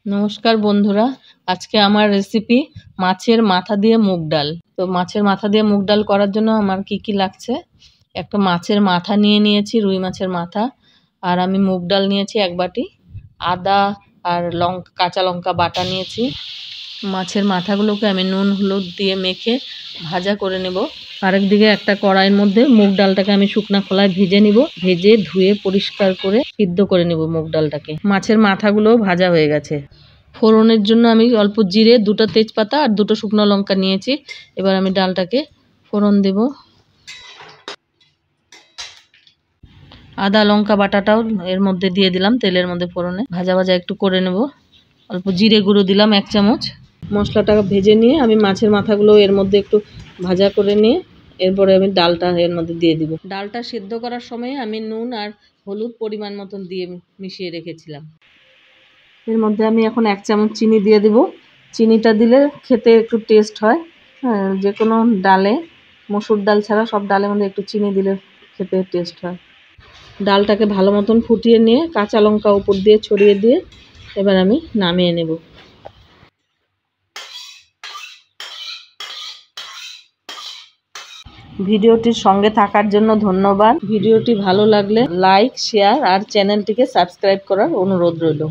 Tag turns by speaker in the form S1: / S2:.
S1: নমস্কার বন্ধুরা, আজকে আমার রেসিপি মাছের মাথা দিয়ে মুগ ডাল। তো মাছের মাথা দিয়ে মুগ ডাল করার জন্য আমার কি লাগছে, একটা মাছের মাথা নিয়ে নিয়েছি, রুই মাছের মাথা। আর আমি মুগ ডাল নিয়েছি 1 বাটি, আদা আর কাঁচা লঙ্কা বাটা নিয়েছি। মাছের মাথাগুলোকে আমি নুন হলুদ দিয়ে মেখে ভাজা করে নেব। আরেকদিকে একটা কড়াইয়ের মধ্যে মুগ ডালটাকে আমি শুকনা খোলায় ভেজে নিব। ভেজে ধুয়ে পরিষ্কার করে সিদ্ধ করে নেব মুগ ডালটাকে। মাছের মাথাগুলো ভাজা হয়ে গেছে। ফোড়নের জন্য আমি অল্প জিরে, 2টা তেজপাতা আর 2টো শুকনো লঙ্কা নিয়েছি। এবার আমি ডালটাকে ফোড়ন দেব। আদা লঙ্কা বাটাটাও এর মধ্যে দিয়ে দিলাম তেলের মধ্যে ফোড়নে। ভাজা ভাজা একটু করে নেব। অল্প জিরে গুঁড়ো দিলাম 1 চামচ। মশলাটা ভেজে নিয়ে আমি মাছের মাথাগুলো এর মধ্যে একটু ভাজা করে নিয়ে এরপরে আমি ডালটা এর মধ্যে দিয়ে দিব। ডালটা সিদ্ধ করার সময় আমি নুন আর হলুদ পরিমাণ মতন দিয়ে মিশিয়ে রেখেছিলাম। এর মধ্যে আমি এখন 1 চামচ চিনি দিয়ে দিব। চিনিটা দিলে খেতে একটু টেস্ট হয়। হ্যাঁ, যে কোনো ডালে, মসুর ডাল ছাড়া সব ডালের মধ্যে একটু চিনি দিলে খেতে টেস্ট হয়। ডালটাকে ভালো মতন ফুটিয়ে নিয়ে কাঁচা লঙ্কা উপর দিয়ে ছড়িয়ে দিয়ে এবার আমি নামিয়ে নেব। ভিডিওটির সঙ্গে থাকার জন্য ধন্যবাদ। ভিডিওটি ভালো লাগলে লাইক, শেয়ার আর চ্যানেলটিকে সাবস্ক্রাইব করার অনুরোধ রইল।